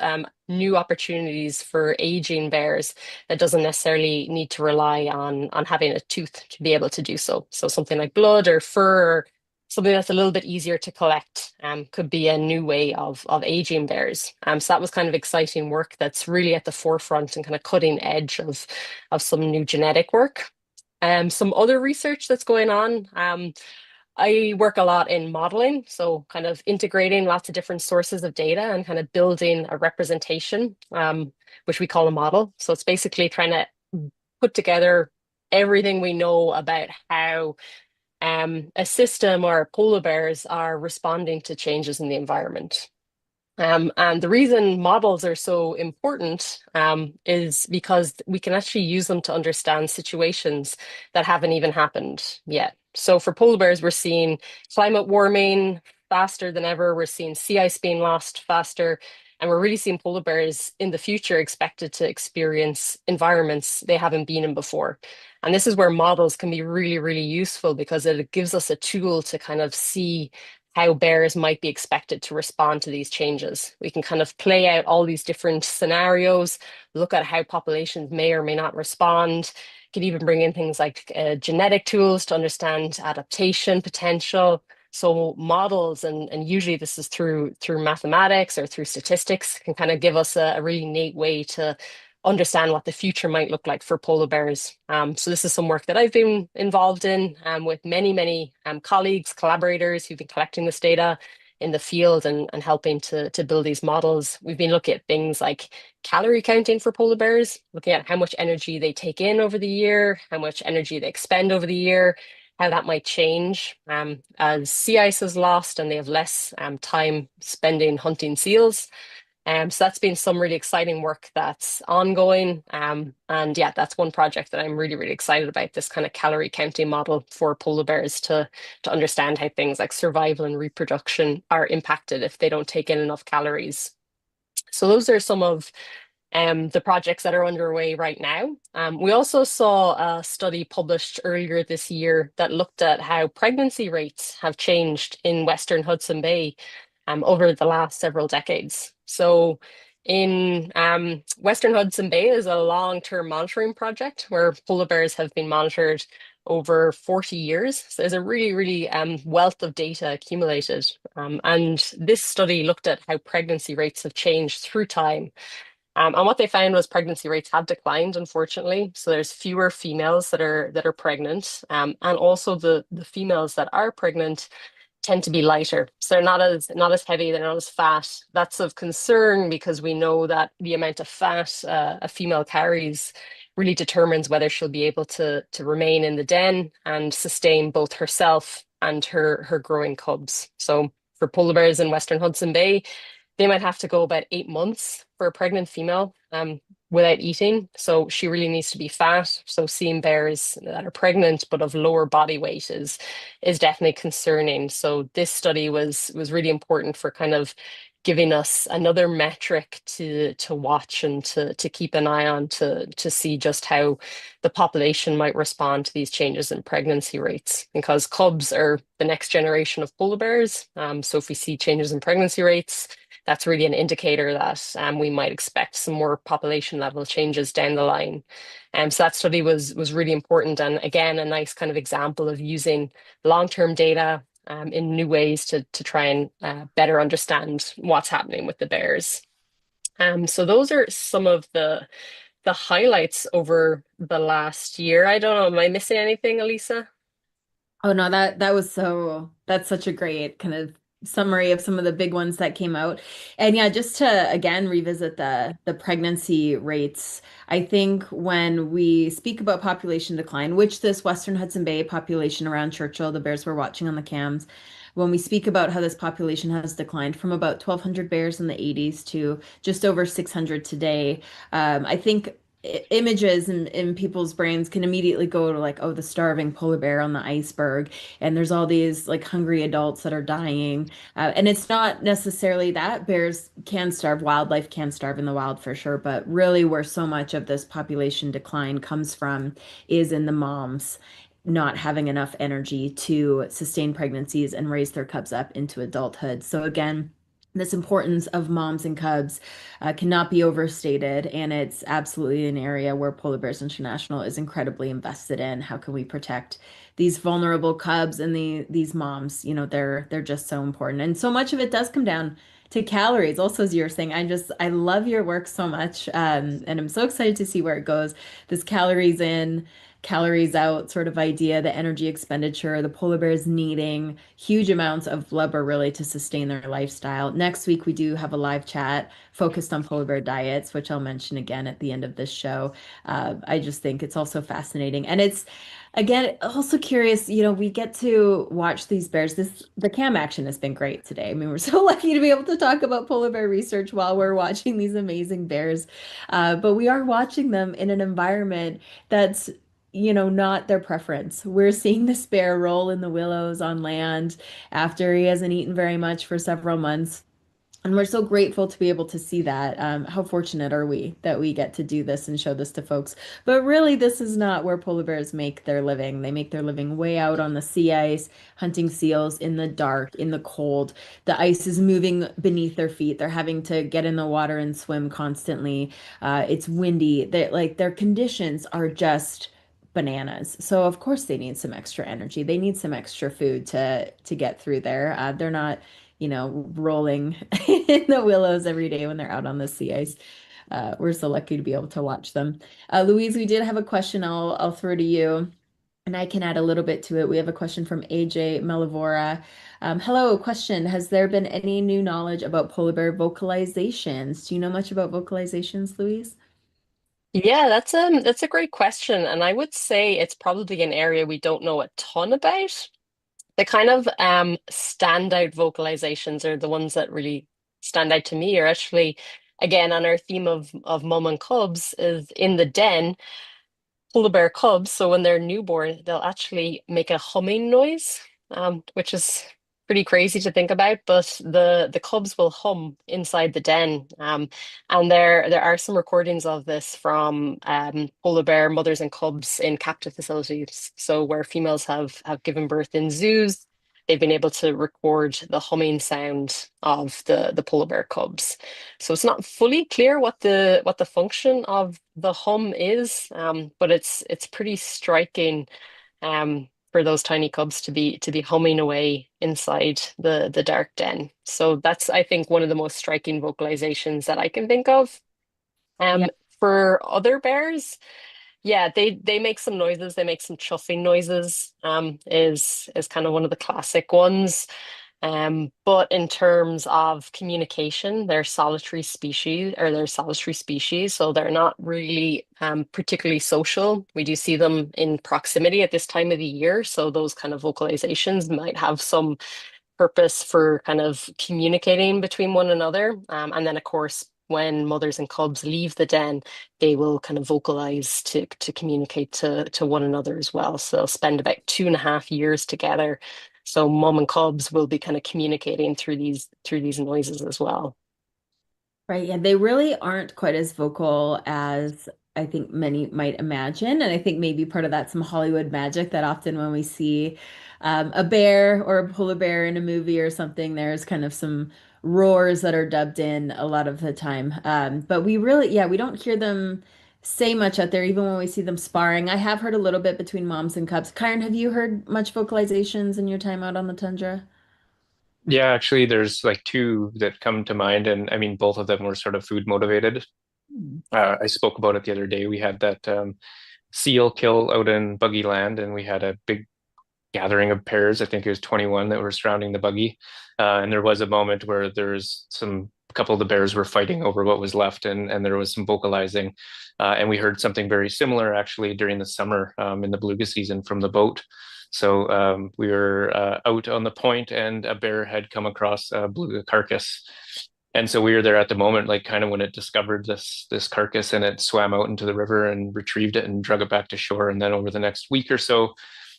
new opportunities for aging bears that doesn't necessarily need to rely on having a tooth to be able to do so. So something like blood or fur, or something that's a little bit easier to collect could be a new way of aging bears. So that was kind of exciting work that's really at the forefront and kind of cutting edge of some new genetic work. Some other research that's going on. I work a lot in modeling, so kind of integrating lots of different sources of data and kind of building a representation, which we call a model. So it's basically trying to put together everything we know about how a system or polar bears are responding to changes in the environment. And the reason models are so important is because we can actually use them to understand situations that haven't even happened yet. So for polar bears, we're seeing climate warming faster than ever. We're seeing sea ice being lost faster. And we're really seeing polar bears in the future expected to experience environments they haven't been in before. And this is where models can be really, really useful because it gives us a tool to kind of see how bears might be expected to respond to these changes. We can kind of play out all these different scenarios, look at how populations may or may not respond. Could even bring in things like genetic tools to understand adaptation potential. So models, and usually this is through mathematics or through statistics, can kind of give us a really neat way to understand what the future might look like for polar bears. So this is some work that I've been involved in with many colleagues, collaborators who've been collecting this data in the field and helping to build these models. We've been looking at things like calorie counting for polar bears, looking at how much energy they take in over the year, how much energy they expend over the year, how that might change as sea ice is lost and they have less time spending hunting seals. So that's been some really exciting work that's ongoing. And yeah, that's one project that I'm really, really excited about, this kind of calorie counting model for polar bears to understand how things like survival and reproduction are impacted if they don't take in enough calories. So those are some of the projects that are underway right now. We also saw a study published earlier this year that looked at how pregnancy rates have changed in Western Hudson Bay over the last several decades. So in Western Hudson Bay is a long-term monitoring project where polar bears have been monitored over 40 years. So there's a really, really wealth of data accumulated. And this study looked at how pregnancy rates have changed through time. And what they found was pregnancy rates have declined, unfortunately. So there's fewer females that are pregnant, and also the females that are pregnant tend to be lighter. So they're not as heavy, they're not as fat. That's of concern because we know that the amount of fat a female carries really determines whether she'll be able to remain in the den and sustain both herself and her growing cubs. So for polar bears in Western Hudson Bay, they might have to go about 8 months for a pregnant female without eating. So she really needs to be fat. So seeing bears that are pregnant but of lower body weight is definitely concerning. So this study was really important for kind of giving us another metric to watch and to keep an eye on to see just how the population might respond to these changes in pregnancy rates, because cubs are the next generation of polar bears. So if we see changes in pregnancy rates, that's really an indicator that we might expect some more population level changes down the line. So that study was really important, and again, a nice kind of example of using long-term data in new ways to try and better understand what's happening with the bears. So those are some of the highlights over the last year. I don't know, am I missing anything, Elisa? Oh no, that's such a great kind of summary of some of the big ones that came out. And yeah, just to again revisit the pregnancy rates, I think when we speak about population decline, which this Western Hudson Bay population around Churchill, the bears we're watching on the cams, when we speak about how this population has declined from about 1,200 bears in the 80s to just over 600 today, I think images in people's brains can immediately go to like, oh, the starving polar bear on the iceberg, and there's all these like hungry adults that are dying. And it's not necessarily that. Bears can starve, wildlife can starve in the wild for sure, but really where so much of this population decline comes from is in the moms not having enough energy to sustain pregnancies and raise their cubs up into adulthood. So again, this importance of moms and cubs cannot be overstated, and it's absolutely an area where Polar Bears International is incredibly invested in. How can we protect these vulnerable cubs and these moms? You know, they're just so important, and so much of it does come down to calories. Also, as you were saying, I love your work so much, and I'm so excited to see where it goes. This calories in, calories out sort of idea, the energy expenditure, the polar bears needing huge amounts of blubber really to sustain their lifestyle. Next week, we do have a live chat focused on polar bear diets, which I'll mention again at the end of this show. I just think it's also fascinating. And it's, again, also curious, you know, we get to watch these bears. The cam action has been great today. I mean, we're so lucky to be able to talk about polar bear research while we're watching these amazing bears. But we are watching them in an environment that's, you know, not their preference. We're seeing this bear roll in the willows on land after he hasn't eaten very much for several months. And we're so grateful to be able to see that. How fortunate are we that we get to do this and show this to folks? But really, this is not where polar bears make their living. They make their living way out on the sea ice, hunting seals in the dark, in the cold. The ice is moving beneath their feet. They're having to get in the water and swim constantly. It's windy. Like their conditions are just bananas. So of course they need some extra energy. They need some extra food to get through there. They're not, you know, rolling in the willows every day when they're out on the sea ice. We're so lucky to be able to watch them. Louise, we did have a question I'll throw to you, and I can add a little bit to it. We have a question from AJ Melavora. Hello, question. Has there been any new knowledge about polar bear vocalizations? Do you know much about vocalizations, Louise? Yeah, that's a great question, and I would say it's probably an area we don't know a ton about. The kind of standout vocalizations are the ones that really stand out to me are actually, again, on our theme of mom and cubs, is in the den polar bear cubs, so when they're newborn, they'll actually make a humming noise, which is pretty crazy to think about. But the cubs will hum inside the den, and there are some recordings of this from polar bear mothers and cubs in captive facilities. So where females have given birth in zoos, they've been able to record the humming sound of the polar bear cubs. So it's not fully clear what the function of the hum is, but it's pretty striking for those tiny cubs to be humming away inside the dark den. So that's, I think, one of the most striking vocalizations that I can think of. Yeah. Um, for other bears, yeah, they make some noises. They make some chuffing noises. Is kind of one of the classic ones. But in terms of communication, they're solitary species, so they're not really particularly social. We do see them in proximity at this time of the year, so those kind of vocalizations might have some purpose for kind of communicating between one another. And then, of course, when mothers and cubs leave the den, they will kind of vocalize to communicate to one another as well. So they'll spend about 2.5 years together. So mom and cubs will be kind of communicating through these noises as well. Right. Yeah, they really aren't quite as vocal as I think many might imagine. And I think maybe part of that's some Hollywood magic that often when we see a bear or a polar bear in a movie or something, there's kind of some roars that are dubbed in a lot of the time. But we really, yeah, we don't hear them say much out there, even when we see them sparring. I have heard a little bit between moms and cubs. Kyron, have you heard much vocalizations in your time out on the tundra? Yeah, actually, there's like two that come to mind, and I mean, both of them were sort of food motivated. I spoke about it the other day. We had that seal kill out in Buggy Land, and we had a big gathering of pairs. I think it was 21 that were surrounding the buggy. And there was a moment where there's a couple of the bears were fighting over what was left, and there was some vocalizing. And we heard something very similar actually during the summer in the beluga season from the boat. So we were out on the point, and a bear had come across a beluga carcass. And so we were there at the moment, like kind of when it discovered this carcass, and it swam out into the river and retrieved it and drug it back to shore. And then over the next week or so,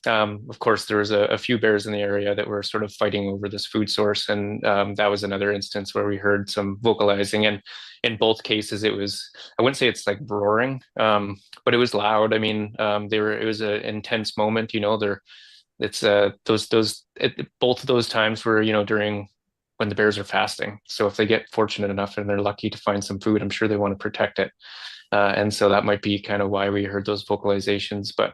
of course, there was a few bears in the area that were sort of fighting over this food source, and that was another instance where we heard some vocalizing. And in both cases, it was, I wouldn't say it's like roaring, but it was loud. I mean, it was an intense moment. It's both of those times were during when the bears are fasting. So if they get fortunate enough and they're lucky to find some food, I'm sure they want to protect it. And so that might be kind of why we heard those vocalizations, but.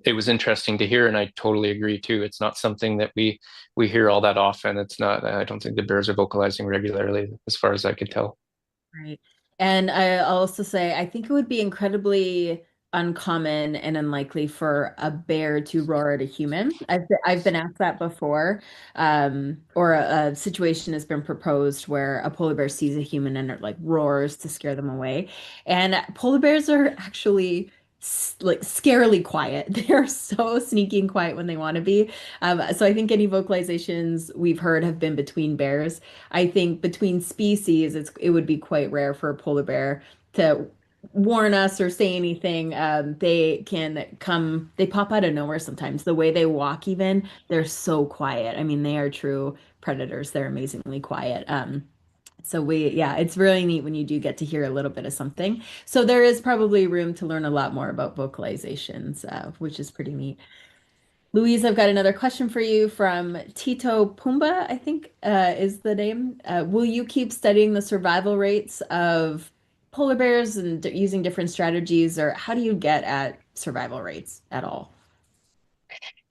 It was interesting to hear, and I totally agree too. It's not something that we hear all that often. It's not. I don't think the Bears are vocalizing regularly, as far as I could tell. Right. And I'll also say, I think it would be incredibly uncommon and unlikely for a bear to roar at a human. I've been asked that before, or a situation has been proposed where a polar bear sees a human and it like roars to scare them away. And polar bears are actually like scarily quiet. They're so sneaky and quiet when they want to be. So I think any vocalizations we've heard have been between bears. I think between species, it would be quite rare for a polar bear to warn us or say anything. They pop out of nowhere sometimes. The way they walk, even, they're so quiet. I mean, they are true predators. They're amazingly quiet. Yeah, it's really neat when you do get to hear a little bit of something. So there is probably room to learn a lot more about vocalizations, which is pretty neat. Louise, I've got another question for you from Tito Pumba, I think is the name. Will you keep studying the survival rates of polar bears and using different strategies, or how do you get at survival rates at all?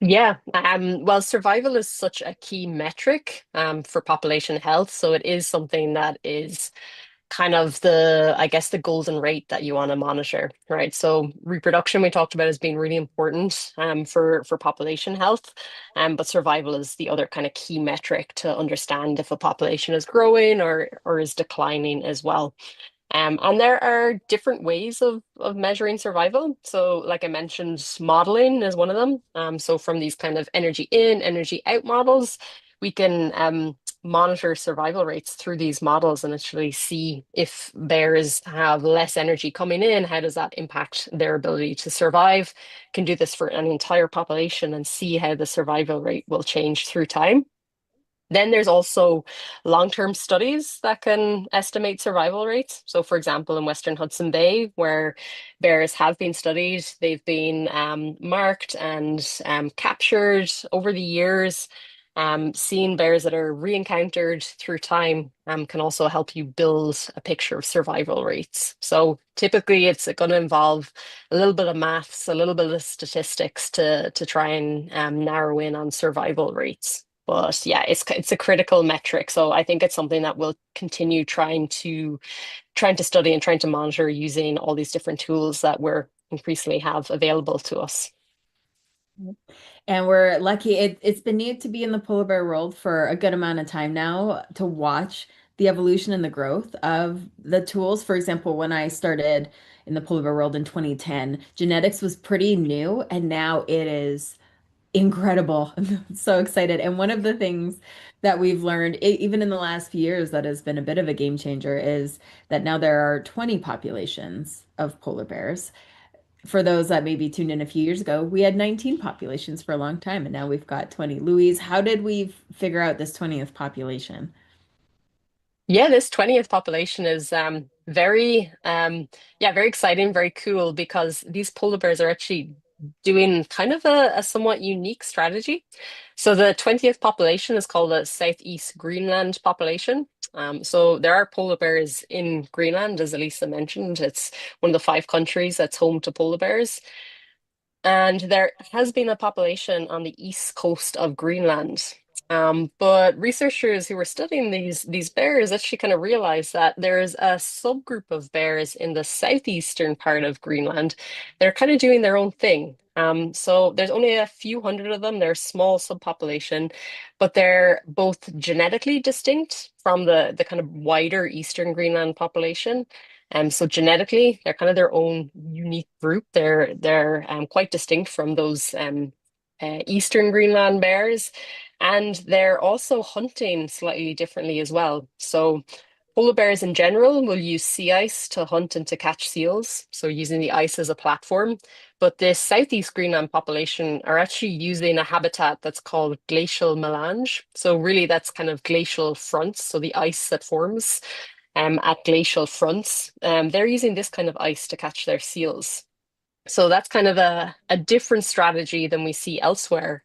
Yeah, well, survival is such a key metric for population health. So it is something that is kind of I guess, the golden rate that you want to monitor, right? So reproduction we talked about as being really important for population health, but survival is the other kind of key metric to understand if a population is growing or is declining as well. And there are different ways of measuring survival. So, like I mentioned, modeling is one of them. So, from these kind of energy in, energy out models, we can monitor survival rates through these models and actually see if bears have less energy coming in, how does that impact their ability to survive? Can do this for an entire population and see how the survival rate will change through time. Then there's also long-term studies that can estimate survival rates. So, for example, in Western Hudson Bay, where bears have been studied, they've been marked and captured over the years. Seeing bears that are re-encountered through time can also help you build a picture of survival rates. So typically, it's going to involve a little bit of maths, a little bit of statistics to try and narrow in on survival rates. But yeah, it's a critical metric. So I think it's something that we'll continue trying to study and trying to monitor using all these different tools that we're increasingly have available to us. And we're lucky. It's been neat to be in the polar bear world for a good amount of time now to watch the evolution and the growth of the tools. For example, when I started in the polar bear world in 2010, genetics was pretty new, and now it is incredible. I'm so excited. And one of the things that we've learned, even in the last few years, that has been a bit of a game changer is that now there are 20 populations of polar bears. For those that maybe tuned in a few years ago, we had 19 populations for a long time, and now we've got 20. Louise, how did we figure out this 20th population? Yeah, this 20th population is Very, yeah, very exciting, very cool because these polar bears are actually doing kind of a somewhat unique strategy. So the 20th population is called the Southeast Greenland population. So there are polar bears in Greenland, as Elisa mentioned. It's one of the 5 countries that's home to polar bears. And there has been a population on the east coast of Greenland. But researchers who were studying these bears actually kind of realized that there is a subgroup of bears in the southeastern part of Greenland. They're kind of doing their own thing. So there's only a few hundred of them. They're a small subpopulation, but they're both genetically distinct from the kind of wider eastern Greenland population. So genetically, they're kind of their own unique group. They're quite distinct from those Eastern Greenland bears, and they're also hunting slightly differently as well. So polar bears in general will use sea ice to hunt and to catch seals, so using the ice as a platform. But this Southeast Greenland population are actually using a habitat that's called glacial melange. So really, that's kind of glacial fronts, so the ice that forms at glacial fronts. They're using this kind of ice to catch their seals. So that's kind of a different strategy than we see elsewhere.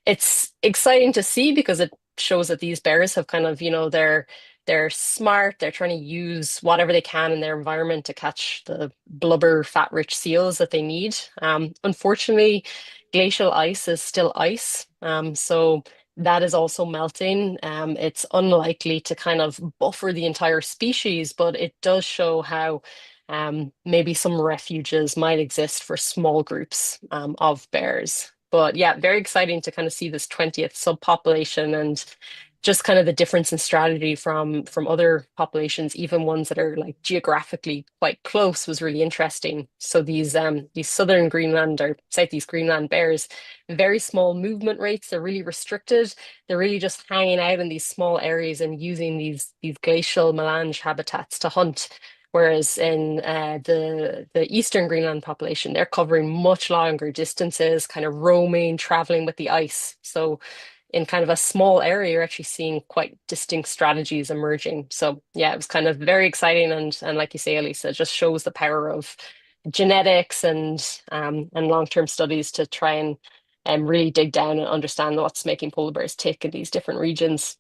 It's exciting to see because it shows that these bears have kind of, they're smart. They're trying to use whatever they can in their environment to catch the blubber, fat-rich seals that they need. Unfortunately, glacial ice is still ice, so that is also melting. It's unlikely to kind of buffer the entire species, but it does show how maybe some refuges might exist for small groups of bears. But yeah, very exciting to kind of see this 20th subpopulation and just kind of the difference in strategy from other populations, even ones that are like geographically quite close, was really interesting. So these southern Greenland or southeast Greenland bears, very small movement rates. They're really restricted. They're really just hanging out in these small areas and using these glacial melange habitats to hunt. Whereas in the Eastern Greenland population, they're covering much longer distances, kind of roaming, traveling with the ice. So in kind of a small area, you're actually seeing quite distinct strategies emerging. So yeah, it was kind of very exciting, and like you say, Elisa, it just shows the power of genetics and long-term studies to try and really dig down and understand what's making polar bears tick in these different regions.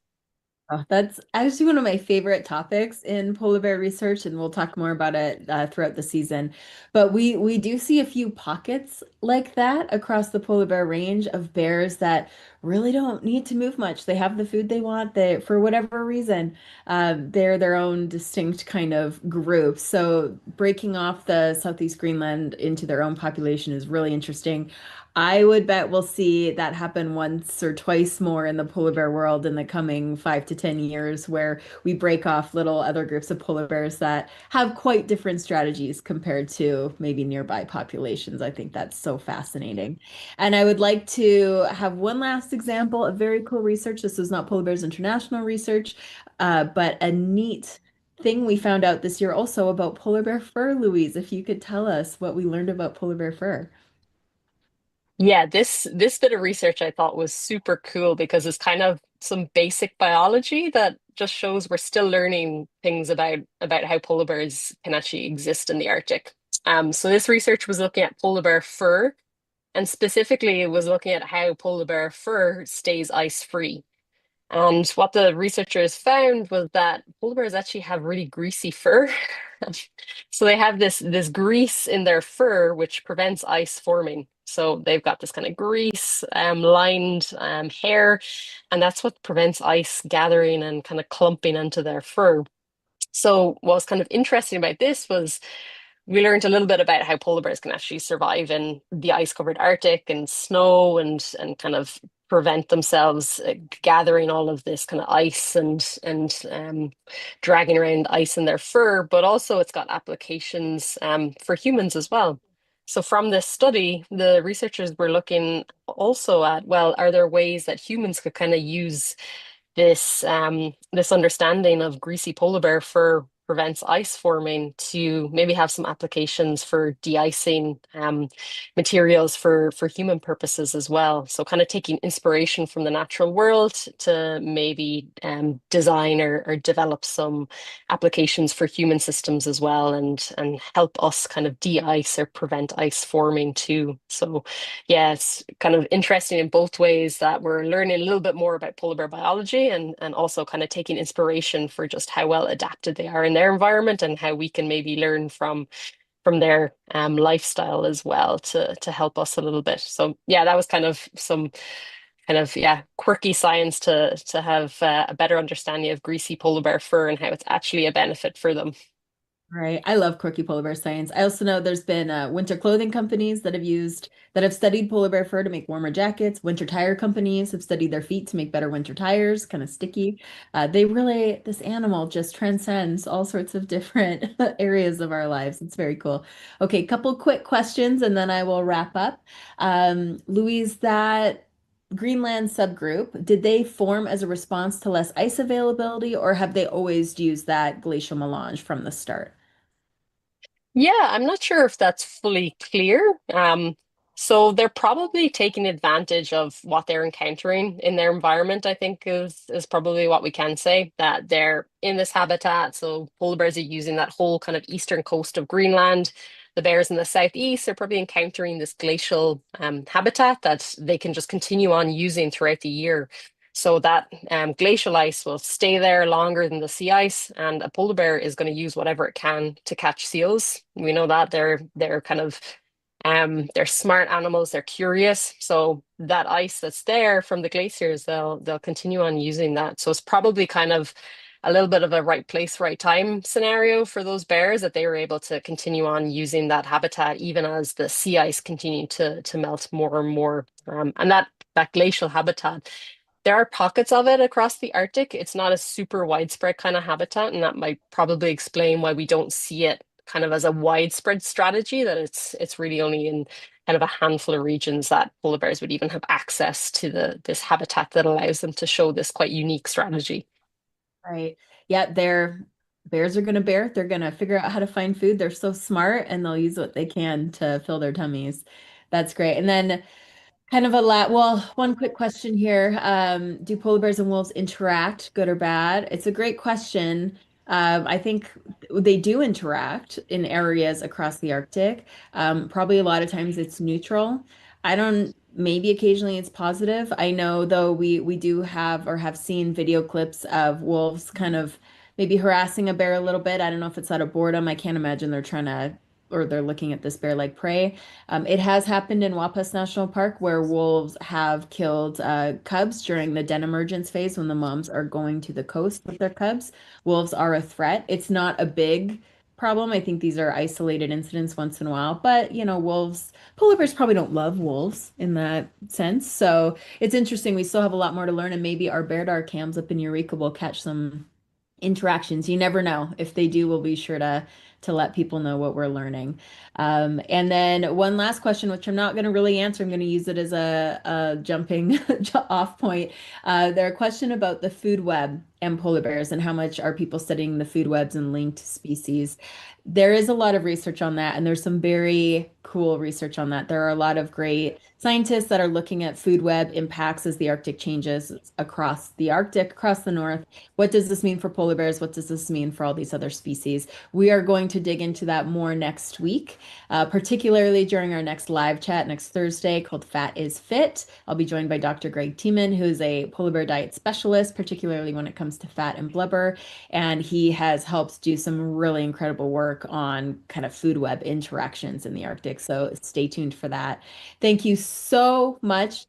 Oh, that's actually one of my favorite topics in polar bear research, and we'll talk more about it throughout the season. But we do see a few pockets like that across the polar bear range of bears that really don't need to move much. They have the food they want. They, for whatever reason, they're their own distinct kind of group. So breaking off the Southeast Greenland into their own population is really interesting. I would bet we'll see that happen once or twice more in the polar bear world in the coming 5 to 10 years, where we break off little other groups of polar bears that have quite different strategies compared to maybe nearby populations. I think that's so fascinating. And I would like to have one last example of very cool research. This is not Polar Bears International research, but a neat thing we found out this year also about polar bear fur, Louise. If you could tell us what we learned about polar bear fur. Yeah, this bit of research I thought was super cool because it's kind of some basic biology that just shows we're still learning things about how polar bears can actually exist in the Arctic. So this research was looking at polar bear fur, and specifically it was looking at how polar bear fur stays ice free. And what the researchers found was that polar bears actually have really greasy fur. So they have this grease in their fur, which prevents ice forming. So they've got this kind of grease lined hair, and that's what prevents ice gathering and kind of clumping into their fur. So what was kind of interesting about this was we learned a little bit about how polar bears can actually survive in the ice-covered Arctic and snow and kind of prevent themselves gathering all of this kind of ice and dragging around ice in their fur, but also it's got applications for humans as well. So from this study, the researchers were looking also at, well, are there ways that humans could kind of use this understanding of greasy polar bear fur prevents ice forming to maybe have some applications for de-icing materials for human purposes as well. So kind of taking inspiration from the natural world to maybe design or develop some applications for human systems as well, and help us kind of de-ice or prevent ice forming too. So yeah, it's kind of interesting in both ways that we're learning a little bit more about polar bear biology, and also kind of taking inspiration for just how well adapted they are in their environment and how we can maybe learn from their lifestyle as well to help us a little bit. So yeah, that was kind of some kind of quirky science to have a better understanding of greasy polar bear fur and how it's actually a benefit for them. Right. I love quirky polar bear science. I also know there's been winter clothing companies that have studied polar bear fur to make warmer jackets. Winter tire companies have studied their feet to make better winter tires, kind of sticky. This animal just transcends all sorts of different areas of our lives. It's very cool. Okay, couple quick questions and then I will wrap up. Louise, that Greenland subgroup, did they form as a response to less ice availability, or have they always used that glacial melange from the start? Yeah, I'm not sure if that's fully clear. So they're probably taking advantage of what they're encountering in their environment, I think is probably what we can say, that they're in this habitat. So polar bears are using that whole kind of eastern coast of Greenland. The bears in the southeast are probably encountering this glacial habitat that they can just continue on using throughout the year. So that glacial ice will stay there longer than the sea ice, and a polar bear is going to use whatever it can to catch seals. We know that they're kind of they're smart animals, they're curious. So that ice that's there from the glaciers, they'll continue on using that. So it's probably kind of a little bit of a right place, right time scenario for those bears, that they were able to continue on using that habitat even as the sea ice continued to melt more and more. And that glacial habitat, there are pockets of it across the Arctic. It's not a super widespread kind of habitat, and that might probably explain why we don't see it kind of as a widespread strategy, that it's really only in kind of a handful of regions that polar bears would even have access to this habitat that allows them to show this quite unique strategy. Right. Yeah, bears are gonna bear. They're gonna figure out how to find food. They're so smart and they'll use what they can to fill their tummies. That's great. And then kind of one quick question here. Do polar bears and wolves interact, good or bad? It's a great question. I think they do interact in areas across the Arctic. Probably a lot of times it's neutral. I don't, maybe occasionally it's positive. I know though we do have or have seen video clips of wolves kind of maybe harassing a bear a little bit. I don't know if it's out of boredom. I can't imagine they're trying to or they're looking at this bear like prey. It has happened in Wapas National Park where wolves have killed cubs during the den emergence phase when the moms are going to the coast with their cubs. Wolves are a threat. It's not a big problem. I think these are isolated incidents once in a while, but polar bears probably don't love wolves in that sense. So it's interesting. We still have a lot more to learn, and maybe our bear dart cams up in Eureka will catch some interactions. You never know. If they do, we'll be sure to let people know what we're learning. And then one last question, which I'm not going to really answer. I'm going to use it as a jumping off point. There a question about the food web and polar bears and how much are people studying the food webs and linked species. There is a lot of research on that, and there's some very cool research on that. There are a lot of great scientists that are looking at food web impacts as the Arctic changes across the Arctic, across the North. What does this mean for polar bears? What does this mean for all these other species? We are going to dig into that more next week, particularly during our next live chat next Thursday called Fat is Fit. I'll be joined by Dr. Greg Tiemann, who's a polar bear diet specialist, particularly when it comes to fat and blubber. And he has helped do some really incredible work on kind of food web interactions in the Arctic. So stay tuned for that. Thank you so much.